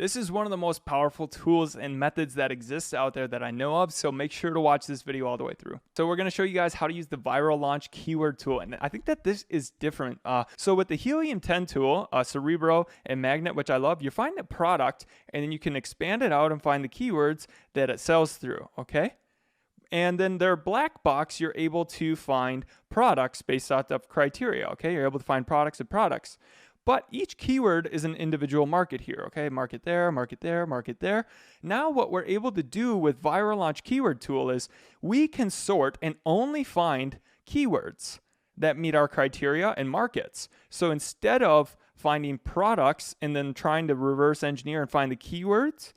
This is one of the most powerful tools and methods that exists out there that I know of, so make sure to watch this video all the way through. So we're going to show you guys how to use the viral launch keyword tool, and I think that this is different. So with the Helium 10 tool, Cerebro and Magnet, which I love, you find the product and then you can expand it out and find the keywords that it sells through, okay? And then their black box, you're able to find products based out of criteria, okay? You're able to find products and products. But each keyword is an individual market here, okay? Market there, market there, market there. Now what we're able to do with Viral Launch Keyword Tool is we can sort and only find keywords that meet our criteria and markets. So instead of finding products and then trying to reverse engineer and find the keywords,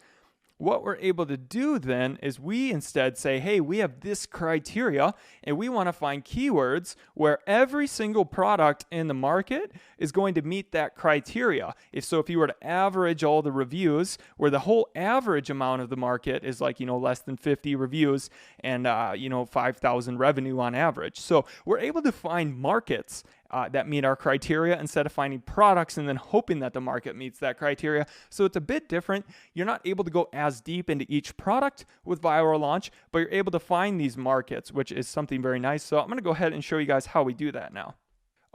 what we're able to do then is we instead say, hey, we have this criteria and we want to find keywords where every single product in the market is going to meet that criteria. If you were to average all the reviews, where the whole average amount of the market is like, less than 50 reviews and, 5,000 revenue on average. So we're able to find markets that meet our criteria instead of finding products and then hoping that the market meets that criteria. So it's a bit different. You're not able to go as deep into each product with Viral Launch, but you're able to find these markets, which is something very nice. So I'm going to go ahead and show you guys how we do that now.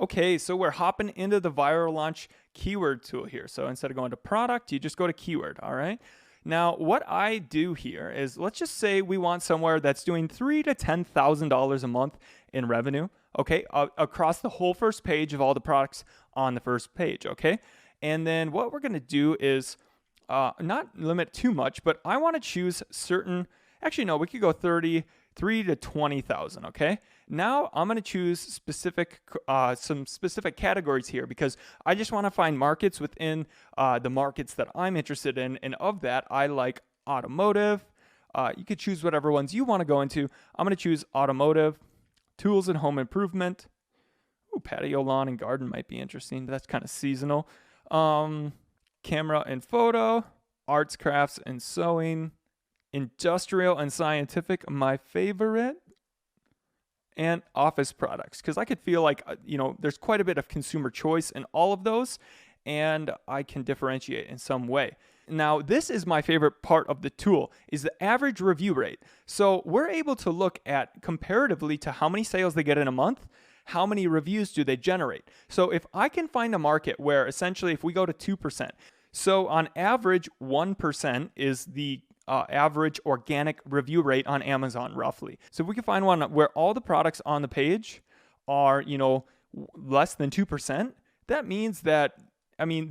Okay, so we're hopping into the Viral Launch keyword tool here. So instead of going to product, you just go to keyword, all right? Now, what I do here is, let's just say we want somewhere that's doing $3,000 to $10,000 a month in revenue, okay, across the whole first page of all the products on the first page, okay? And then what we're going to do is not limit too much, but I want to choose certain, actually, no, we could go 33 to 20,000, okay? Now I'm going to choose some specific categories here because I just want to find markets within the markets that I'm interested in. And of that, I like automotive. You could choose whatever ones you want to go into. I'm going to choose automotive, tools and home improvement. Ooh, patio, lawn, and garden might be interesting, but that's kind of seasonal. Camera and photo, arts, crafts, and sewing, industrial and scientific, my favorite, and office products, because I could feel like, there's quite a bit of consumer choice in all of those, and I can differentiate in some way. Now, this is my favorite part of the tool, is the average review rate. So we're able to look at comparatively to how many sales they get in a month, how many reviews do they generate. So if I can find a market where essentially if we go to 2%, so on average 1% is the average organic review rate on Amazon, roughly. So if we can find one where all the products on the page are, less than 2%, that means that,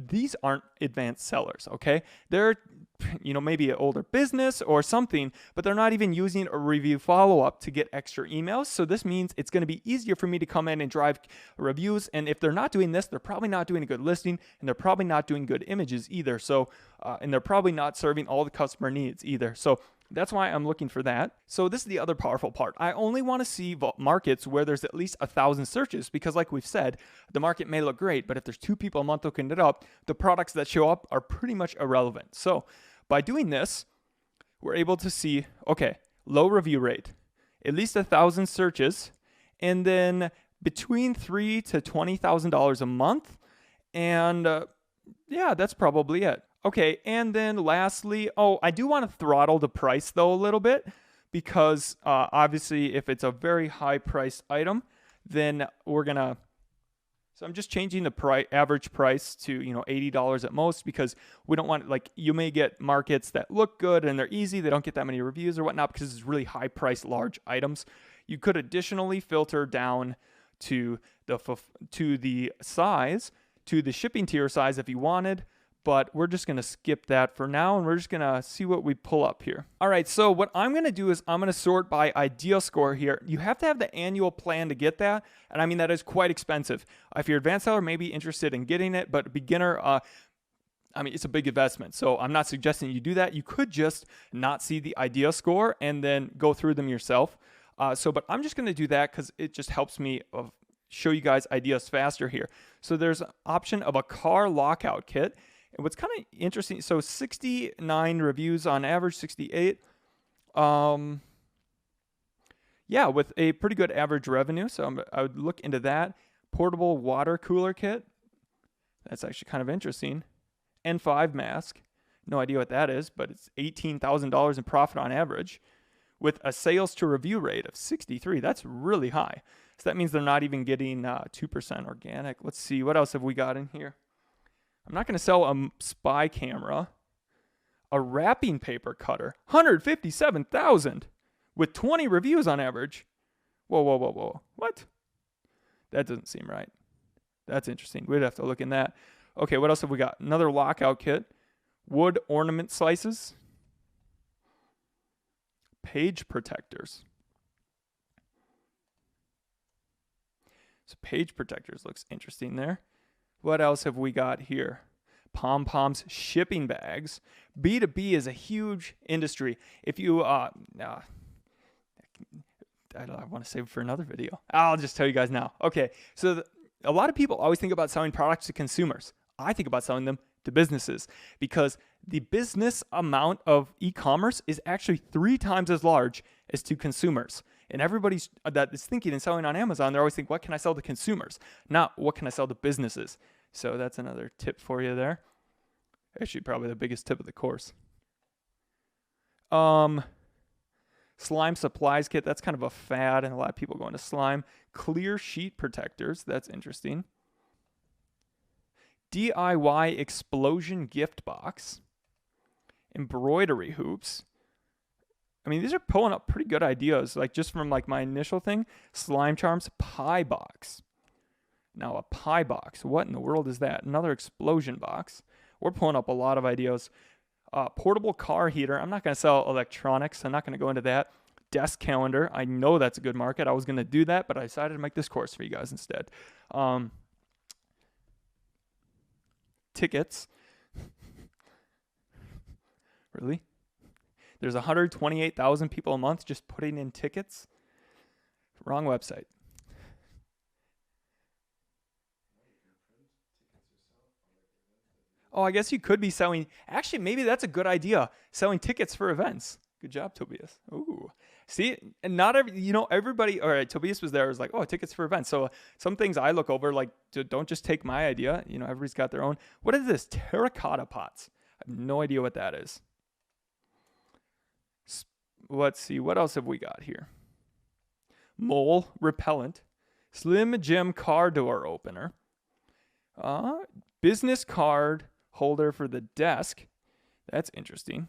these aren't advanced sellers, okay? They're, maybe an older business or something, but they're not even using a review follow-up to get extra emails. So this means it's going to be easier for me to come in and drive reviews. And if they're not doing this, they're probably not doing a good listing, and they're probably not doing good images either. So, and they're probably not serving all the customer needs either. So that's why I'm looking for that. So this is the other powerful part. I only want to see markets where there's at least 1,000 searches, because like we've said, the market may look great, but if there's 2 people a month looking it up, the products that show up are pretty much irrelevant. So by doing this, we're able to see, okay, low review rate, at least 1,000 searches, and then between $3,000 to $20,000 a month. And yeah, that's probably it. Okay, and then lastly, I do want to throttle the price though a little bit, because obviously if it's a very high priced item, then so I'm just changing the average price to, $80 at most, because we don't want, you may get markets that look good and they're easy, they don't get that many reviews or whatnot because it's really high priced large items. You could additionally filter down to the size, to the shipping tier size if you wanted. But we're just going to skip that for now, and we're just going to see what we pull up here. All right, so what I'm going to do is I'm going to sort by ideal score here. You have to have the annual plan to get that, and that is quite expensive. If you're an advanced seller, maybe interested in getting it, but a beginner, it's a big investment. So I'm not suggesting you do that. You could just not see the ideal score and then go through them yourself. But I'm just going to do that because it just helps me show you guys ideas faster here. So there's an option of a car lockout kit. And what's kind of interesting, so 69 reviews on average, 68. Yeah, with a pretty good average revenue. So I would look into that. Portable water cooler kit. That's actually kind of interesting. N5 mask. No idea what that is, but it's $18,000 in profit on average with a sales to review rate of 63. That's really high. So that means they're not even getting 2% organic. Let's see, what else have we got in here? I'm not going to sell a spy camera. A wrapping paper cutter, 157,000 with 20 reviews on average. Whoa. What? That doesn't seem right. That's interesting. We'd have to look in that. Okay, what else have we got? Another lockout kit. Wood ornament slices. Page protectors. So page protectors looks interesting there. What else have we got here? Pom-poms shipping bags. B2B is a huge industry. If you, I want to save it for another video. I'll just tell you guys now. Okay, so a lot of people always think about selling products to consumers. I think about selling them to businesses because the business amount of e-commerce is actually 3 times as large as to consumers. And everybody's that is thinking and selling on Amazon, they're always thinking, what can I sell to consumers? Not what can I sell to businesses? So that's another tip for you there. Actually, probably the biggest tip of the course. Slime supplies kit. That's kind of a fad, and a lot of people go into slime. Clear sheet protectors. That's interesting. DIY explosion gift box. Embroidery hoops. I mean, these are pulling up pretty good ideas. Like just from like my initial thing. Slime charms. Pie box. Now a pie box. What in the world is that? Another explosion box. We're pulling up a lot of ideas. Portable car heater. I'm not going to sell electronics. I'm not going to go into that. Desk calendar. I know that's a good market. I was going to do that, but I decided to make this course for you guys instead. Tickets. Really? There's 128,000 people a month just putting in tickets? Wrong website. Oh, I guess you could be selling. Actually, maybe that's a good idea. Selling tickets for events. Good job, Tobias. Ooh. See, and not everybody, all right, Tobias was there, was like, oh, tickets for events. So some things I look over, like, don't just take my idea. Everybody's got their own. What is this? Terracotta pots. I have no idea what that is. Let's see. What else have we got here? Mole repellent. Slim Jim car door opener. Business card holder for the desk. That's interesting.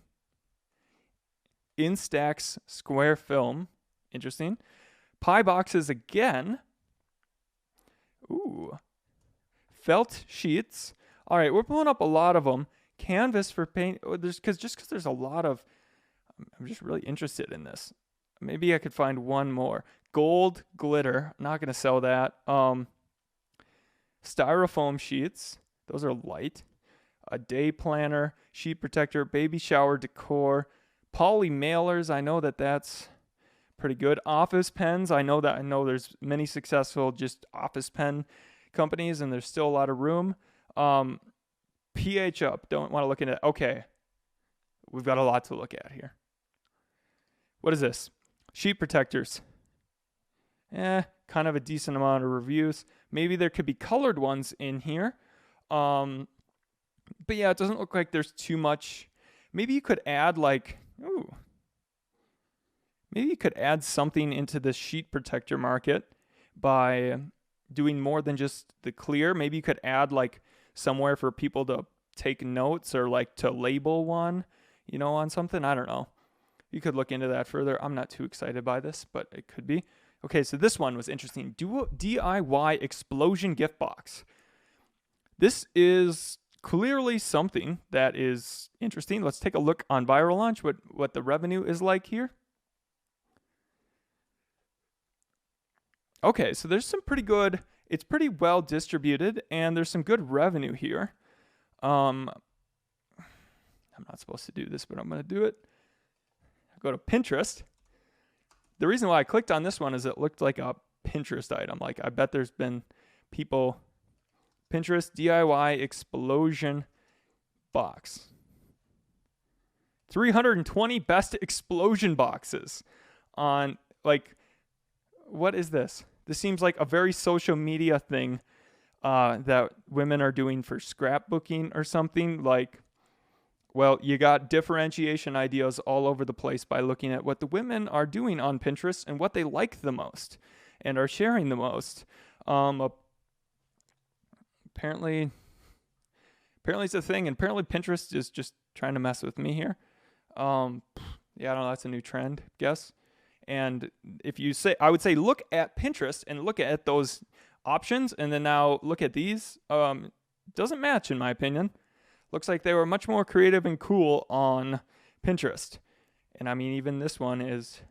Instax square film. Interesting. Pie boxes again. Ooh. Felt sheets. All right, we're pulling up a lot of them. Canvas for paint. Because there's a lot of. I'm just really interested in this. Maybe I could find one more. Gold glitter. I'm not gonna sell that. Styrofoam sheets. Those are light. A day planner, sheet protector, baby shower decor, poly mailers. I know that's pretty good. Office pens. I know there's many successful just office pen companies, and there's still a lot of room. pH up. Don't want to look into it. Okay. We've got a lot to look at here. What is this? Sheet protectors. Kind of a decent amount of reviews. Maybe there could be colored ones in here. But yeah, it doesn't look like there's too much. Maybe you could add maybe you could add something into the sheet protector market by doing more than just the clear. Maybe you could add like somewhere for people to take notes or like to label one, on something. I don't know. You could look into that further. I'm not too excited by this, but it could be. Okay, so this one was interesting. DIY explosion gift box. This is clearly something that is interesting. Let's take a look on Viral Launch, what the revenue is like here. Okay, so there's some pretty good, it's pretty well distributed, and there's some good revenue here. I'm not supposed to do this, but I'm going to do it. Go to Pinterest. The reason why I clicked on this one is it looked like a Pinterest item. Like, I bet there's been people. Pinterest DIY explosion box. 320 best explosion boxes on, like, what is this? This seems like a very social media thing that women are doing for scrapbooking or something. Like, Well, you got differentiation ideas all over the place by looking at what the women are doing on Pinterest and what they like the most and are sharing the most. Um, apparently, apparently it's a thing, and apparently Pinterest is just trying to mess with me here. Um, yeah, I don't know. That's a new trend, I guess. And if you say, I would say, look at Pinterest and look at those options, and then now look at these. Doesn't match in my opinion. Looks like they were much more creative and cool on Pinterest. And I mean, even this one is,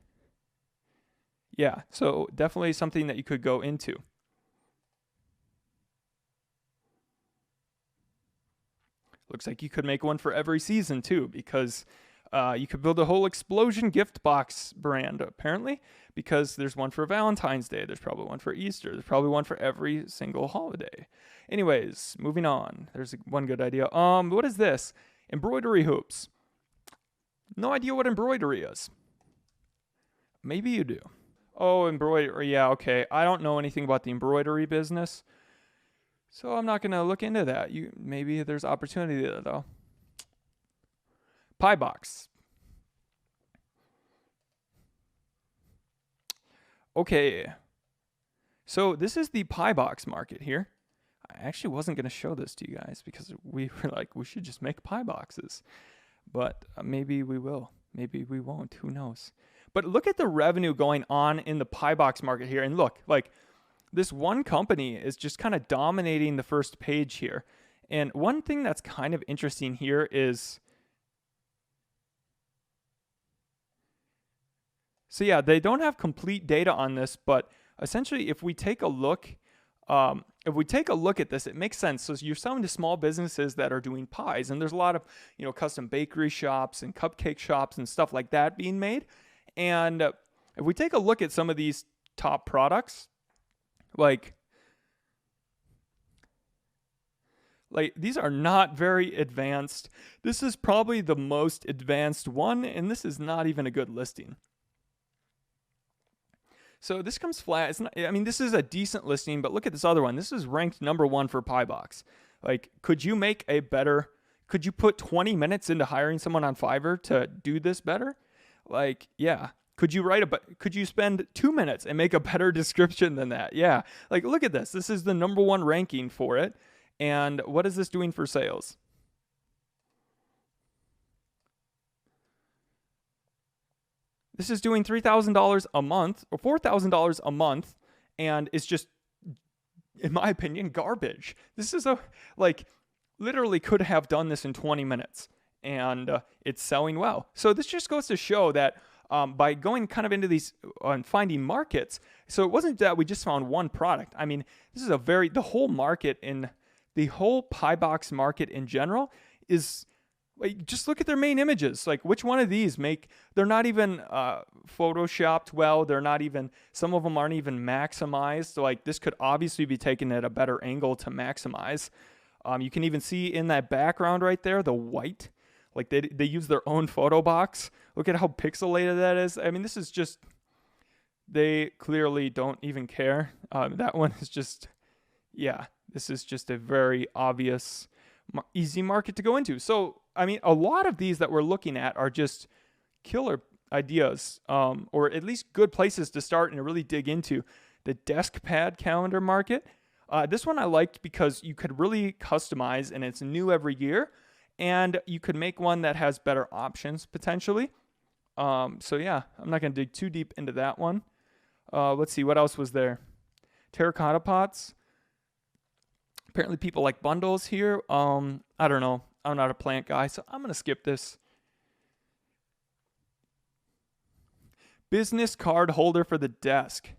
yeah, so definitely something that you could go into. Looks like you could make one for every season too, because you could build a whole explosion gift box brand, apparently, because there's one for Valentine's Day, there's probably one for Easter, there's probably one for every single holiday. Anyways, moving on. There's one good idea. What is this? Embroidery hoops. No idea what embroidery is. Maybe you do. Oh, embroidery. Yeah, okay. I don't know anything about the embroidery business, so I'm not gonna look into that. Maybe there's opportunity there though. Pie box. Okay. So this is the pie box market here. I actually wasn't going to show this to you guys because we were like, we should just make pie boxes. But maybe we will. Maybe we won't. Who knows? But look at the revenue going on in the pie box market here. And look, like this one company is just kind of dominating the first page here. And one thing that's kind of interesting here is, so yeah, they don't have complete data on this, but essentially if we take a look, at this, it makes sense. So you're selling to small businesses that are doing pies, and there's a lot of, custom bakery shops and cupcake shops and stuff like that being made. And if we take a look at some of these top products, like these are not very advanced. This is probably the most advanced one, and this is not even a good listing. So this comes flat. It's not, I mean, this is a decent listing, but look at this other one. This is ranked #1 for pie box. Like, could you put 20 minutes into hiring someone on Fiverr to do this better? Like, yeah. Could you spend 2 minutes and make a better description than that? Yeah. Like, look at this. This is the #1 ranking for it. And what is this doing for sales? This is doing $3,000 a month or $4,000 a month, and it's just, in my opinion, garbage. This is literally could have done this in 20 minutes, and it's selling well. So this just goes to show that by going kind of into these and finding markets, so it wasn't that we just found one product. I mean, this is the whole pie box market in general is, like, just look at their main images. Like, which one of these they're not even photoshopped well. They're not even, some of them aren't even maximized. So, like, this could obviously be taken at a better angle to maximize. You can even see in that background right there, the white, like they use their own photo box. Look at how pixelated that is. I mean, this is just, they clearly don't even care. That one is just, yeah, this is just a very obvious, easy market to go into. So, I mean, a lot of these that we're looking at are just killer ideas, or at least good places to start and to really dig into. The desk pad calendar market. This one I liked because you could really customize, and it's new every year, and you could make one that has better options potentially. So yeah, I'm not going to dig too deep into that one. Let's see, what else was there? Terracotta pots. Apparently people like bundles here. I don't know. I'm not a plant guy, so I'm going to skip this. Business card holder for the desk.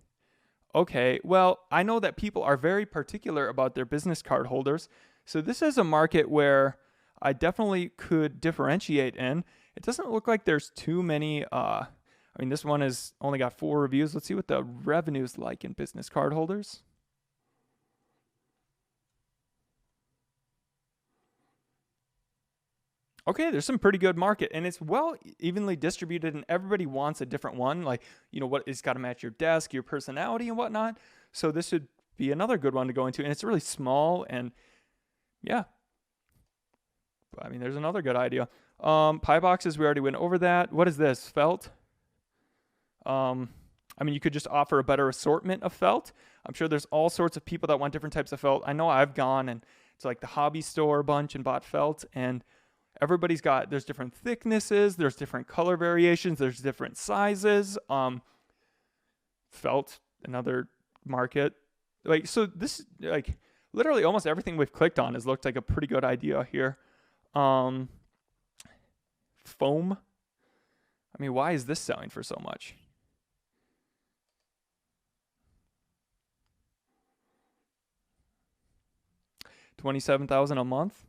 Okay, well, I know that people are very particular about their business card holders. So this is a market where I definitely could differentiate in. It doesn't look like there's too many. I mean, this one has only got 4 reviews. Let's see what the revenue's like in business card holders. Okay, there's some pretty good market, and it's well evenly distributed, and everybody wants a different one. Like, what, it's got to match your desk, your personality, and whatnot. So this would be another good one to go into, and it's really small, and yeah. I mean, there's another good idea. Pie boxes, we already went over that. What is this? Felt? I mean, you could just offer a better assortment of felt. I'm sure there's all sorts of people that want different types of felt. I know I've gone and to like the hobby store a bunch and bought felt, and there's different thicknesses, there's different color variations, there's different sizes. Felt, another market. Like, so this, like, literally almost everything we've clicked on has looked like a pretty good idea here. Foam. I mean, why is this selling for so much? $27,000 a month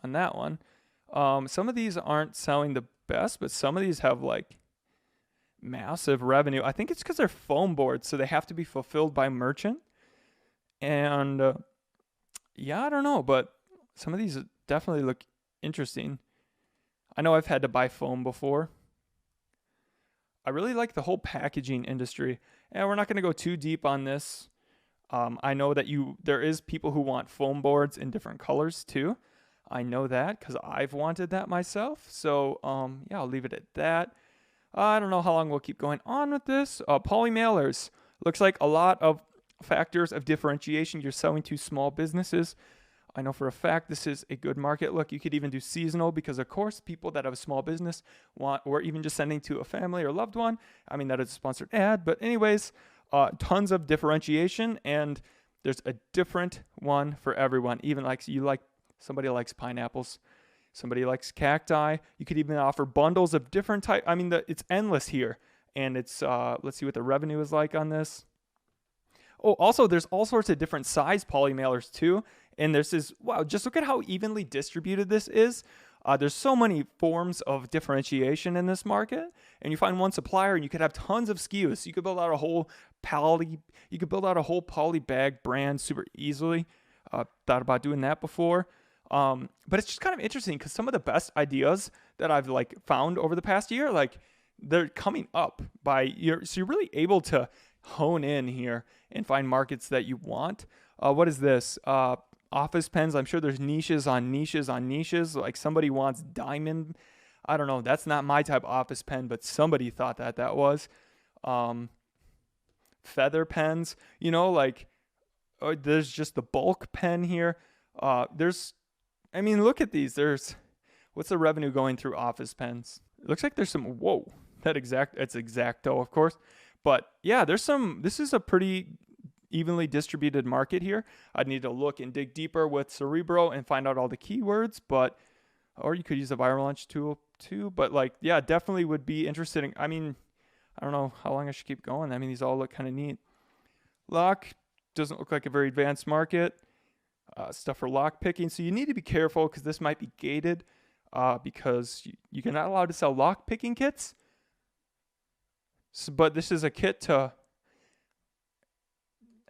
on that one. Some of these aren't selling the best, but some of these have like massive revenue. I think it's because they're foam boards, so they have to be fulfilled by merchant. And yeah, I don't know, but some of these definitely look interesting. I know I've had to buy foam before. I really like the whole packaging industry, and we're not going to go too deep on this. I know that there is people who want foam boards in different colors too. I know that because I've wanted that myself. So yeah, I'll leave it at that. I don't know how long we'll keep going on with this. Poly mailers. Looks like a lot of factors of differentiation. You're selling to small businesses. I know for a fact this is a good market. Look, you could even do seasonal because, of course, people that have a small business want, or even just sending to a family or loved one. I mean, that is a sponsored ad. But anyways, tons of differentiation, and there's a different one for everyone. Even like somebody likes pineapples, somebody likes cacti. You could even offer bundles of different type. I mean, it's endless here, and it's let's see what the revenue is like on this. Oh, also, there's all sorts of different size poly mailers too, and this is wow. Just look at how evenly distributed this is. There's so many forms of differentiation in this market, and you find one supplier, and you could have tons of SKUs. You could build out a whole poly bag brand super easily. Thought about doing that before, but it's just kind of interesting because some of the best ideas that I've like found over the past year, like they're coming up so you're really able to hone in here and find markets that you want. What is this? Office pens. I'm sure there's niches on niches on niches. Like somebody wants diamond. I don't know. That's not my type of office pen, but somebody thought that was. Feather pens. You know, like there's just the bulk pen here. I mean, look at these. What's the revenue going through office pens? It looks like there's some. Whoa, it's Exacto, of course. But yeah, this is a pretty evenly distributed market here. I'd need to look and dig deeper with Cerebro and find out all the keywords, or you could use the viral launch tool too. But like, yeah, definitely would be interested in, I mean, I don't know how long I should keep going. I mean, these all look kind of neat. Lock doesn't look like a very advanced market. Stuff for lock picking. So you need to be careful because this might be gated because you're not allowed to sell lock picking kits. So, but this is a kit to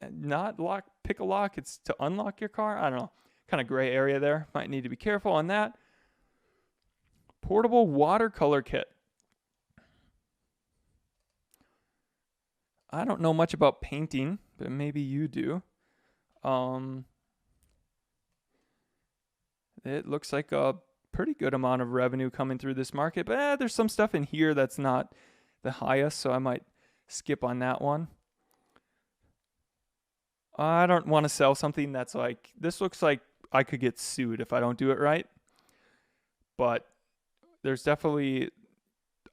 not pick a lock. It's to unlock your car. I don't know. Kind of gray area there. Might need to be careful on that. Portable watercolor kit. I don't know much about painting, but maybe you do. It looks like a pretty good amount of revenue coming through this market, but there's some stuff in here that's not the highest, so I might skip on that one. I don't want to sell something that's like, this looks like I could get sued if I don't do it right, but there's definitely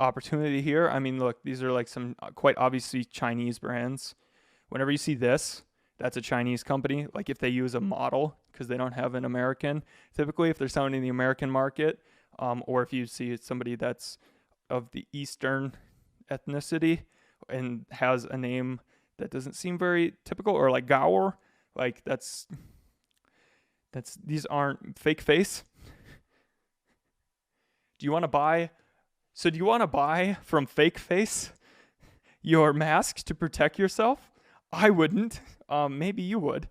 opportunity here. I mean, look, these are like some quite obviously Chinese brands. Whenever you see this, that's a Chinese company. Like if they use a model because they don't have an American, typically if they're selling in the American market, or if you see somebody that's of the Eastern ethnicity and has a name that doesn't seem very typical, or like Gower, like these aren't fake face. Do you want to buy from fake face your mask to protect yourself? I wouldn't. Maybe you would.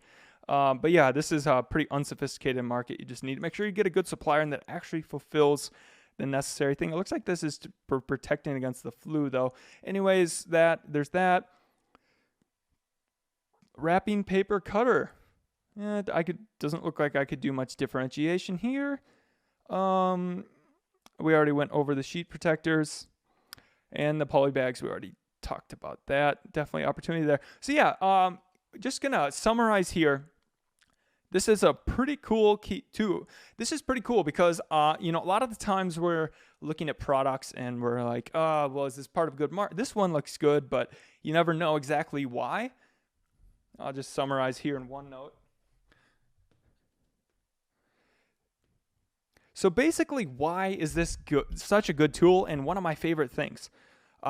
But yeah, this is a pretty unsophisticated market. You just need to make sure you get a good supplier and that actually fulfills the necessary thing. It looks like this is for protecting against the flu, though. Anyways, there's that. Wrapping paper cutter. Doesn't look like I could do much differentiation here. We already went over the sheet protectors and the poly bags. We already talked about that. Definitely opportunity there. So yeah, just gonna summarize here. This is a pretty cool key too. This is pretty cool because, a lot of the times we're looking at products and we're like, well, is this part of a good market? This one looks good, but you never know exactly why. I'll just summarize here in one note. So basically, why is this such a good tool and one of my favorite things?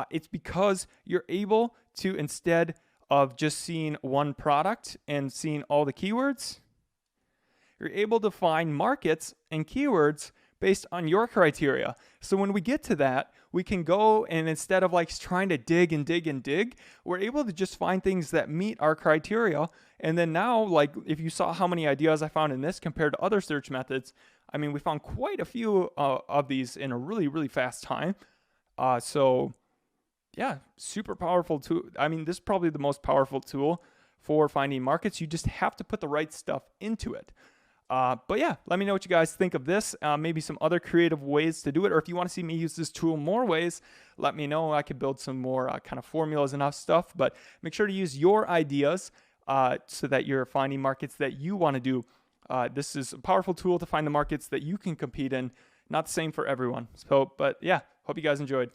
It's because you're able to, instead of just seeing one product and seeing all the keywords, you're able to find markets and keywords based on your criteria. So when we get to that, we can go and instead of like trying to dig and dig and dig, we're able to just find things that meet our criteria. And then now, like if you saw how many ideas I found in this compared to other search methods, I mean, we found quite a few of these in a really, really fast time. So yeah, super powerful tool. I mean, this is probably the most powerful tool for finding markets. You just have to put the right stuff into it. But yeah, let me know what you guys think of this. Maybe some other creative ways to do it. Or if you want to see me use this tool more ways, let me know. I could build some more kind of formulas and stuff. But make sure to use your ideas so that you're finding markets that you want to do. This is a powerful tool to find the markets that you can compete in. Not the same for everyone. But yeah, hope you guys enjoyed.